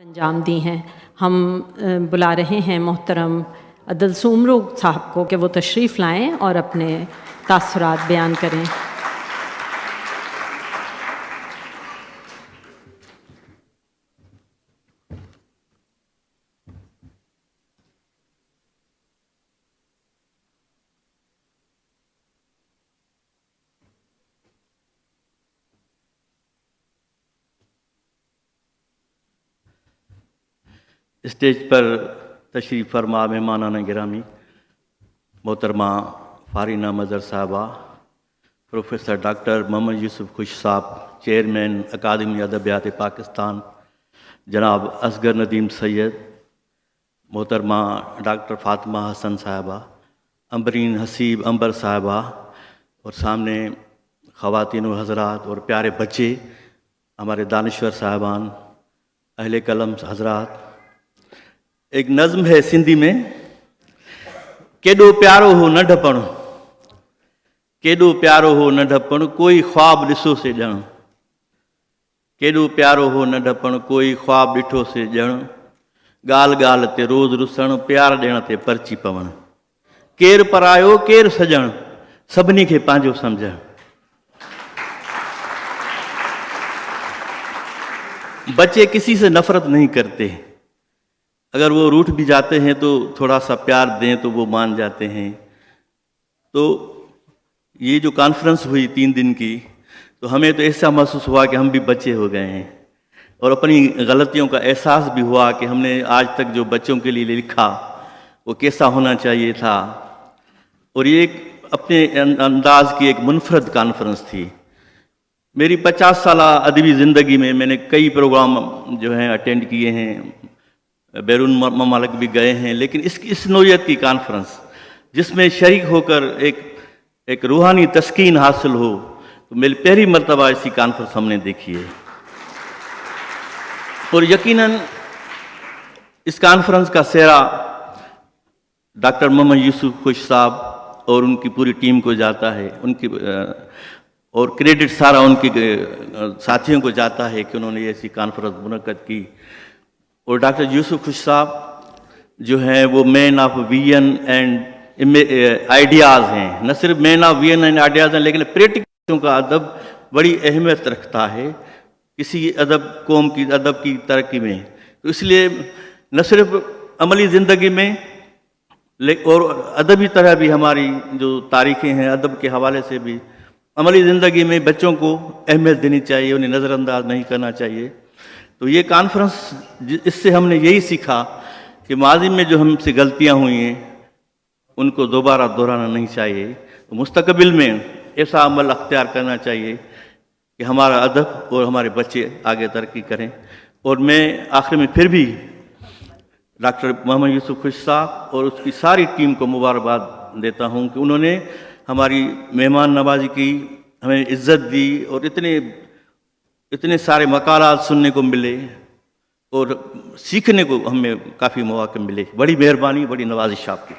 انجام دی ہیں۔ ہم بلا رہے ہیں محترم عدل سومرو صاحب کو کہ وہ تشریف لائیں اور اپنے تاثرات بیان کریں۔ اسٹیج پر تشریف فرما مہمانان گرامی، محترمہ فارینہ مظہر صاحبہ، پروفیسر ڈاکٹر محمد یوسف خوش صاحب، چیئرمین اکادمی ادبیات پاکستان، جناب اصغر ندیم سید، محترمہ ڈاکٹر فاطمہ حسن صاحبہ، امبرین حسیب امبر صاحبہ، اور سامنے خواتین و حضرات اور پیارے بچے، ہمارے دانشور صاحبان، اہل قلم حضرات۔ ایک نظم ہے سندھی میں، کیڈو پیارو ہو ننڈپڻ، کیڈو پیارو ہو ننڈپڻ، کوئی خواب ڏسو سے ڄण، کیڈو پیارو ہو ننڈپڻ، کوئی خواب ڏٹھو سے ڄण، ॻाल्हि ॻाल्हि ते रोज़ रुसण، प्यार ॾियण ते परची पवण، केरु परायो केरु सॼण, सभिनी खे पंहिंजो सम्झण। बच्चे किसी से नफरत नहीं करते، अगर वो रूठ भी जाते हैं तो थोड़ा सा प्यार दें तो वो मान जाते हैं। तो ये जो कॉन्फ्रेंस हुई 3 दिन की, तो हमें तो ऐसा महसूस हुआ कि हम भी बच्चे हो गए हैं, और अपनी गलतियों का एहसास भी हुआ कि हमने आज तक जो बच्चों के लिए लिखा वो कैसा होना चाहिए था। और ये एक अपने अंदाज की एक मुनफरद कॉन्फ्रेंस थी। मेरी 50 साल अदबी ज़िंदगी में मैंने कई प्रोग्राम जो हैं अटेंड किए हैं, बैरून ममालिक भी गए हैं, लेकिन इस नौयत की कॉन्फ्रेंस जिसमें शरीक होकर एक रूहानी तस्कीन हासिल हो, तो मेरी पहली मरतबा ऐसी कॉन्फ्रेंस हमने देखी है। और यकीनन इस कॉन्फ्रेंस का सेहरा डॉक्टर मोहम्मद यूसुफ खुश साहब और उनकी पूरी टीम को जाता है, और क्रेडिट सारा उनके साथियों को जाता है कि उन्होंने ऐसी कॉन्फ्रेंस मुनक्कद की। और डॉक्टर यूसुफ खुश साहब जो हैं वो man of vision and ideas हैं, न सिर्फ man of vision and ideas हैं, लेकिन प्रैक्टिकल का अदब बड़ी अहमियत रखता है किसी अदब कौम की अदब की तरक्की में। तो इसलिए न सिर्फ अमली ज़िंदगी में और अदबी तरह भी हमारी जो तारीखें हैं अदब के हवाले से भी अमली ज़िंदगी में बच्चों को अहमियत देनी चाहिए, उन्हें नज़रअंदाज नहीं करना चाहिए। तो ये कॉन्फ्रेंस, इससे हमने यही सीखा कि माजी में जो हमसे गलतियां हुई हैं उनको दोबारा दोहराना नहीं चाहिए। तो मुस्तकबिल में ऐसा अमल अख्तियार करना चाहिए कि हमारा अदब और हमारे बच्चे आगे तरक्की करें। और मैं आखिर में फिर भी डॉक्टर मोहम्मद यूसुफ खुश साहब और उसकी सारी टीम को मुबारकबाद देता हूँ कि उन्होंने हमारी मेहमान नवाजी की, हमें इज़्ज़त दी, और इतने सारे मकालात सुनने को मिले और सीखने को हमें काफ़ी मौके मिले। बड़ी मेहरबानी, बड़ी नवाजिश आपकी।